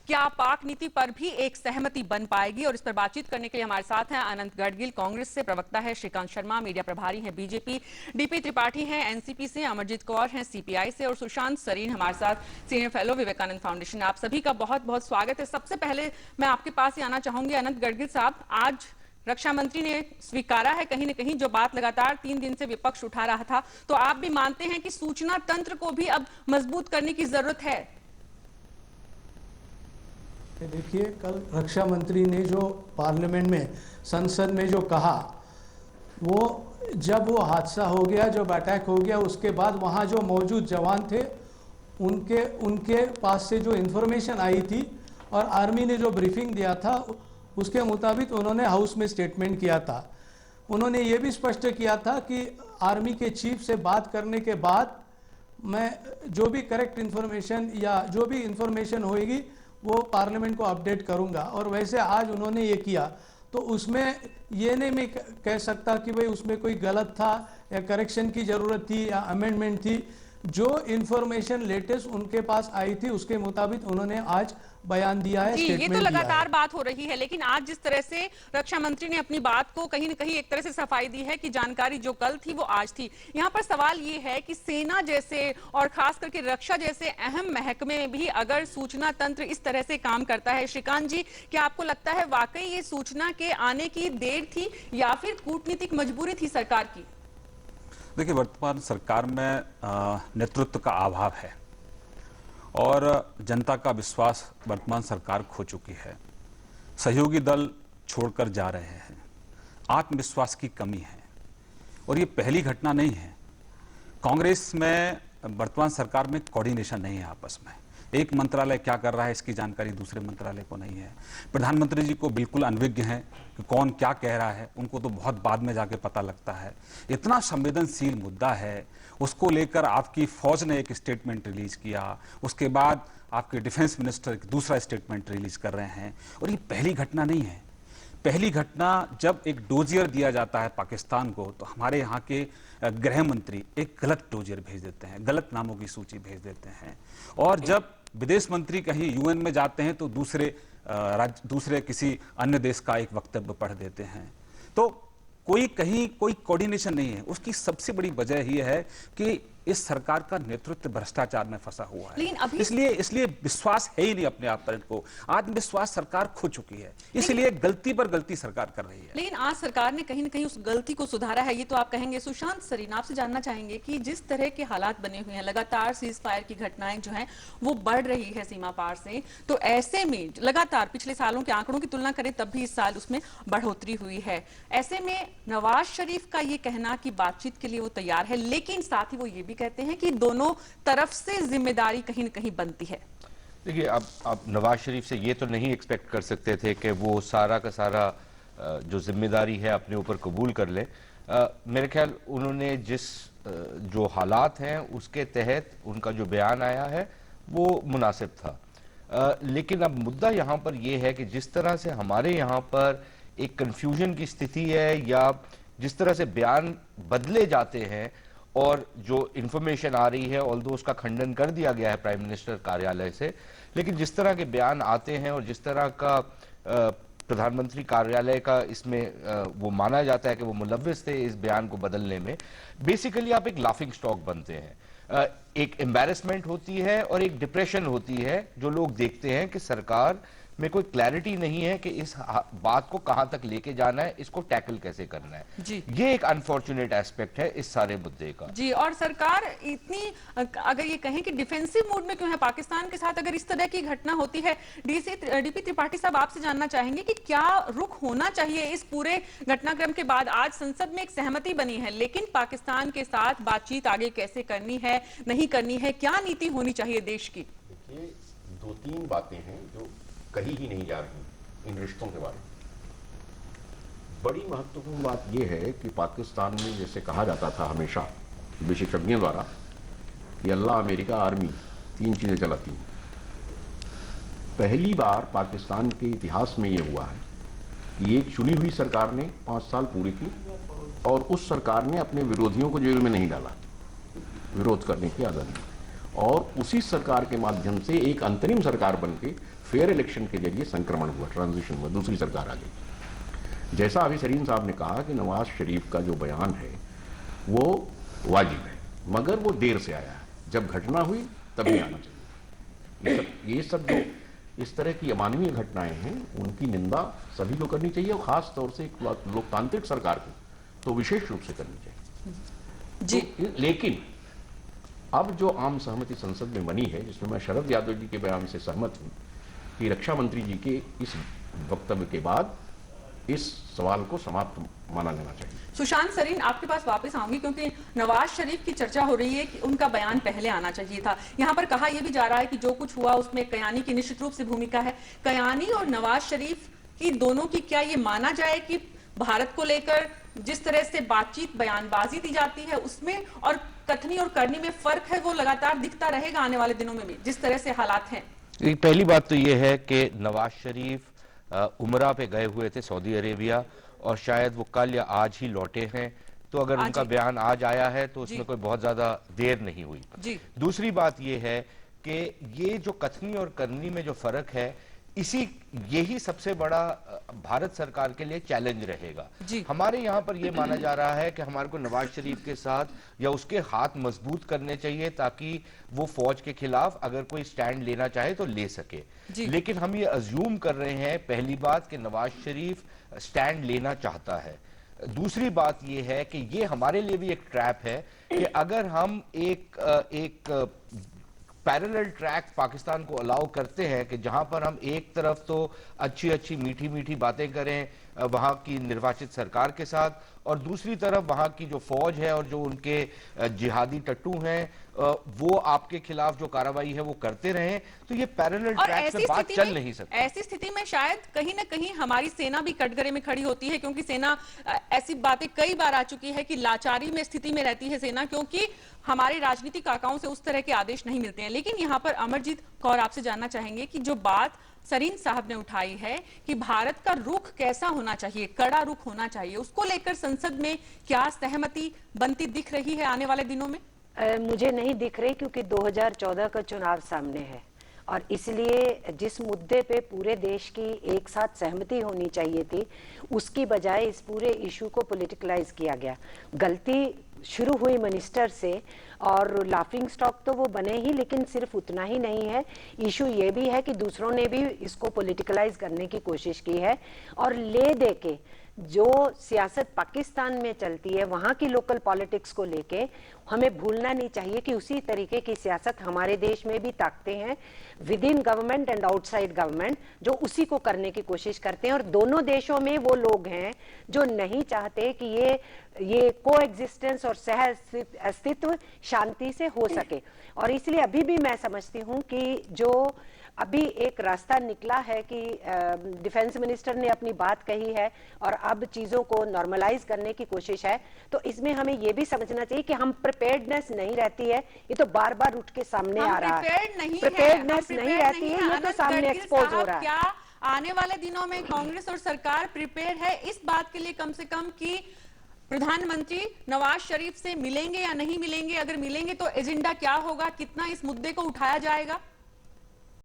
क्या पाक नीति पर भी एक सहमति बन पाएगी? और इस पर बातचीत करने के लिए हमारे साथ हैं अनंत गडगिल, कांग्रेस से प्रवक्ता है श्रीकांत शर्मा, मीडिया प्रभारी हैं बीजेपी, डीपी त्रिपाठी हैं एनसीपी से, अमरजीत कौर हैं सीपीआई से और सुशांत सरीन हमारे साथ सीनियर फेलो विवेकानंद फाउंडेशन। आप सभी का बहुत बहुत स्वागत है। सबसे पहले मैं आपके पास ही आना चाहूंगी अनंत गडगिल साहब, आज रक्षा मंत्री ने स्वीकारा है कहीं न कहीं जो बात लगातार 3 दिन से विपक्ष उठा रहा था, तो आप भी मानते हैं कि सूचना तंत्र को भी अब मजबूत करने की जरूरत है? देखिए, कल रक्षा मंत्री ने जो पार्लियामेंट में, संसद में जो कहा, वो जब वो हादसा हो गया, जब अटैक हो गया, उसके बाद वहाँ जो मौजूद जवान थे उनके पास से जो इन्फॉर्मेशन आई थी और आर्मी ने जो ब्रीफिंग दिया था उसके मुताबिक उन्होंने हाउस में स्टेटमेंट किया था। उन्होंने ये भी स्पष्ट किया था कि आर्मी के चीफ से बात करने के बाद मैं जो भी करेक्ट इन्फॉर्मेशन या जो भी इन्फॉर्मेशन होगी वो पार्लियामेंट को अपडेट करूंगा। और वैसे आज उन्होंने ये किया, तो उसमें ये नहीं मैं कह सकता कि भाई उसमें कोई गलत था या करेक्शन की ज़रूरत थी या अमेंडमेंट थी। जो इन्फॉर्मेशन लेटेस्ट उनके पास आई थी उसके मुताबिक उन्होंने आज बयान दिया है, ये तो लगातार बात हो रही है, लेकिन आज जिस तरह से रक्षा मंत्री ने अपनी बात को कहीं न कहीं एक तरह से सफाई दी है कि जानकारी जो कल थी वो आज थी। यहाँ पर सवाल ये है कि सेना जैसे और खास करके रक्षा जैसे अहम महकमे में भी अगर सूचना तंत्र इस तरह से काम करता है, श्रीकांत जी, क्या आपको लगता है वाकई ये सूचना के आने की देर थी या फिर कूटनीतिक मजबूरी थी सरकार की? देखिए, वर्तमान सरकार में नेतृत्व का अभाव है और जनता का विश्वास वर्तमान सरकार खो चुकी है। सहयोगी दल छोड़कर जा रहे हैं, आत्मविश्वास की कमी है और ये पहली घटना नहीं है। कांग्रेस में वर्तमान सरकार में कोऑर्डिनेशन नहीं है आपस में। एक मंत्रालय क्या कर रहा है इसकी जानकारी दूसरे मंत्रालय को नहीं है। प्रधानमंत्री जी को बिल्कुल अनभिज्ञ है कि कौन क्या कह रहा है, उनको तो बहुत बाद में जाके पता लगता है। इतना संवेदनशील मुद्दा है, उसको लेकर आपकी फौज ने एक स्टेटमेंट रिलीज किया, उसके बाद आपके डिफेंस मिनिस्टर दूसरा स्टेटमेंट रिलीज कर रहे हैं और ये पहली घटना नहीं है। पहली घटना जब एक डोजियर दिया जाता है पाकिस्तान को, तो हमारे यहाँ के गृह मंत्री एक गलत डोजियर भेज देते हैं, गलत नामों की सूची भेज देते हैं। और जब विदेश मंत्री कहीं यूएन में जाते हैं तो दूसरे किसी अन्य देश का एक वक्तव्य पढ़ देते हैं। तो कोई कोऑर्डिनेशन नहीं है। उसकी सबसे बड़ी वजह यह है कि इस सरकार का नेतृत्व भ्रष्टाचार में फंसा हुआ है। इसलिए विश्वास है ही नहीं अपने आप पर। इनको आत्मविश्वास सरकार खो चुकी है, इसलिए गलती पर गलती सरकार कर रही है। लेकिन आज सरकार ने कहीं न कहीं उस गलती को सुधारा है, ये तो आप कहेंगे। सुशांत सरीन, आपसे जानना चाहेंगे कि जिस तरह के हालात बने हुए हैं, लगातार सीज फायर की घटनाएं जो हैं वो बढ़ रही है सीमा पार से, तो ऐसे में लगातार पिछले सालों के आंकड़ों की तुलना करें तब भी इस साल उसमें बढ़ोतरी हुई है। ऐसे में नवाज शरीफ का ये कहना कि बातचीत के लिए वो तैयार है, लेकिन साथ ही वो ये भी कहते हैं कि दोनों तरफ से जिम्मेदारी कहीं न कहीं बनती है। देखिए, आप नवाज शरीफ से ये तो नहीं एक्सपेक्ट कर सकते थे कि वो सारा का सारा जो जिम्मेदारी है अपने ऊपर कबूल कर ले। मेरे ख्याल उन्होंने जो हालात हैं उसके तहत उनका जो बयान आया है वो मुनासिब था। लेकिन अब मुद्दा यहाँ पर यह है कि जिस तरह से हमारे यहाँ पर एक कंफ्यूजन की स्थिति है या जिस तरह से बयान बदले जाते हैं और जो इंफॉर्मेशन आ रही है, ऑल्दो उसका खंडन कर दिया गया है प्राइम मिनिस्टर कार्यालय से, लेकिन जिस तरह के बयान आते हैं और जिस तरह का प्रधानमंत्री कार्यालय का इसमें वो माना जाता है कि वो मुलव्विस थे इस बयान को बदलने में, बेसिकली आप एक लाफिंग स्टॉक बनते हैं। एक एम्बैरेसमेंट होती है और एक डिप्रेशन होती है जो लोग देखते हैं कि सरकार में कोई क्लैरिटी नहीं है कि इस बात को कहां तक लेके जाना है, इसको टैकल कैसे करना है जी। ये एक अनफॉर्चुनेट एस्पेक्ट है इस सारे मुद्दे का जी। और सरकार इतनी, अगर ये कहें कि डिफेंसिव मूड में क्यों है पाकिस्तान के साथ, अगर इस तरह की घटना होती है? डीपी त्रिपाठी साहब, आपसे जानना चाहेंगे कि क्या रुख होना चाहिए इस पूरे घटनाक्रम के बाद? आज संसद में एक सहमति बनी है, लेकिन पाकिस्तान के साथ बातचीत आगे कैसे करनी है, नहीं करनी है, क्या नीति होनी चाहिए देश की? देखिए, 2-3 बातें हैं जो कही ही नहीं जा रही इन रिश्तों के बारे में। बड़ी महत्वपूर्ण बात यह है कि पाकिस्तान में जैसे कहा जाता था हमेशा विशेषज्ञों द्वारा कि अल्लाह, अमेरिका, आर्मी 3 चीजें चलाती हैं। पहली बार पाकिस्तान के इतिहास में यह हुआ है कि एक चुनी हुई सरकार ने 5 साल पूरी की और उस सरकार ने अपने विरोधियों को जेल में नहीं डाला, विरोध करने की आज़ादी। और उसी सरकार के माध्यम से एक अंतरिम सरकार बनके फेयर इलेक्शन के जरिए संक्रमण हुआ, ट्रांजिशन हुआ, दूसरी सरकार आ गई। जैसा अभी सरीन साहब ने कहा कि नवाज शरीफ का जो बयान है वो वाजिब है, मगर वो देर से आया है, जब घटना हुई तभी आना चाहिए। ये सब जो इस तरह की अमानवीय घटनाएं हैं उनकी निंदा सभी को करनी चाहिए, और खास तौर से एक लोकतांत्रिक सरकार को तो विशेष रूप से करनी चाहिए जी। तो, लेकिन अब जो आम सहमति संसद में बनी है, जिसमें मैं शरद यादव जी के बयान से सहमत हूं कि रक्षा मंत्री जी के इस वक्तव्य के बाद इस सवाल को समाप्त माना जाना चाहिए। सुशांत सरीन, आपके पास वापस आऊंगी क्योंकि नवाज शरीफ की चर्चा हो रही है कि उनका बयान पहले आना चाहिए था। यहाँ पर कहा यह भी जा रहा है कि जो कुछ हुआ उसमें कयानी की निश्चित रूप से भूमिका है। कयानी और नवाज शरीफ की दोनों की क्या ये माना जाए कि भारत को लेकर जिस तरह से बातचीत, बयानबाजी दी जाती है उसमें और कथनी और करनी में फर्क है, वो लगातार दिखता रहेगा आने वाले दिनों में भी जिस तरह से हालात हैं? पहली बात तो यह है कि नवाज शरीफ उमरा पे गए हुए थे सऊदी अरेबिया, और शायद वो कल या आज ही लौटे हैं, तो अगर उनका बयान आज आया है तो उसमें कोई बहुत ज्यादा देर नहीं हुई जी। दूसरी बात यह है कि ये जो कथनी और करनी में जो फर्क है, यही सबसे बड़ा भारत सरकार के लिए चैलेंज रहेगा। हमारे यहाँ पर यह माना जा रहा है कि हमारे को नवाज शरीफ के साथ या उसके हाथ मजबूत करने चाहिए ताकि वो फौज के खिलाफ अगर कोई स्टैंड लेना चाहे तो ले सके। लेकिन हम ये अज्यूम कर रहे हैं पहली बात कि नवाज शरीफ स्टैंड लेना चाहता है। दूसरी बात यह है कि ये हमारे लिए भी एक ट्रैप है कि अगर हम एक पैरेलल ट्रैक पाकिस्तान को अलाउ करते हैं कि जहां पर हम एक तरफ तो अच्छी अच्छी मीठी मीठी बातें करें वहां की निर्वाचित सरकार के साथ, और दूसरी तरफ वहां की जो फौज है और जो उनके जिहादी टट्टू हैं वो आपके खिलाफ जो कार्रवाई है वो करते रहें, तो ये पैरेलल ट्रैक पे बात चल नहीं सकती। ऐसी स्थिति में शायद कहीं ना कहीं हमारी सेना भी कटघरे में खड़ी होती है, क्योंकि सेना ऐसी बातें कई बार आ चुकी है कि लाचारी में स्थिति में रहती है सेना, क्योंकि हमारे राजनीतिक काकाओं से उस तरह के आदेश नहीं मिलते हैं। लेकिन यहाँ पर अमरजीत कौर आपसे जानना चाहेंगे कि जो बात सरीन साहब ने उठाई है कि भारत का रुख कैसा होना चाहिए, कड़ा रुख होना चाहिए, उसको लेकर संसद में क्या सहमति बनती दिख रही है आने वाले दिनों में? मुझे नहीं दिख रही, क्योंकि 2014 का चुनाव सामने है और इसलिए जिस मुद्दे पे पूरे देश की एक साथ सहमति होनी चाहिए थी उसकी बजाय इस पूरे इशू को पॉलिटिकलाइज किया गया। गलती शुरू हुई मिनिस्टर से और लाफिंग स्टॉक तो वो बने ही, लेकिन सिर्फ उतना ही नहीं है, इशू ये भी है कि दूसरों ने भी इसको पॉलिटिकलाइज करने की कोशिश की है और ले दे के जो सियासत पाकिस्तान में चलती है वहां की लोकल पॉलिटिक्स को लेके हमें भूलना नहीं चाहिए कि उसी तरीके की सियासत हमारे देश में भी ताकते हैं with in government and outside government, जो उसी को करने की कोशिश करते हैं। और दोनों देशों में वो लोग हैं जो नहीं चाहते कि ये कोएग्जिस्टेंस और सह अस्तित्व शांति से हो सके। और इसलिए अभी भी मैं समझती हूँ कि जो अभी एक रास्ता निकला है कि डिफेंस मिनिस्टर ने अपनी बात कही है और अब चीजों को नॉर्मलाइज करने की कोशिश है, तो इसमें हमें यह भी समझना चाहिए कि हम प्रिपेयर्डनेस नहीं रहती है, ये तो बार बार उठ के सामने आ रहा है। प्रिपेयर्डनेस नहीं रहती है, ये तो सामने एक्सपोज हो रहा है। क्या आने वाले दिनों में कांग्रेस और सरकार प्रिपेयर है इस बात के लिए कम से कम कि प्रधानमंत्री नवाज शरीफ से मिलेंगे या नहीं मिलेंगे? अगर मिलेंगे तो एजेंडा क्या होगा, कितना इस मुद्दे को उठाया जाएगा?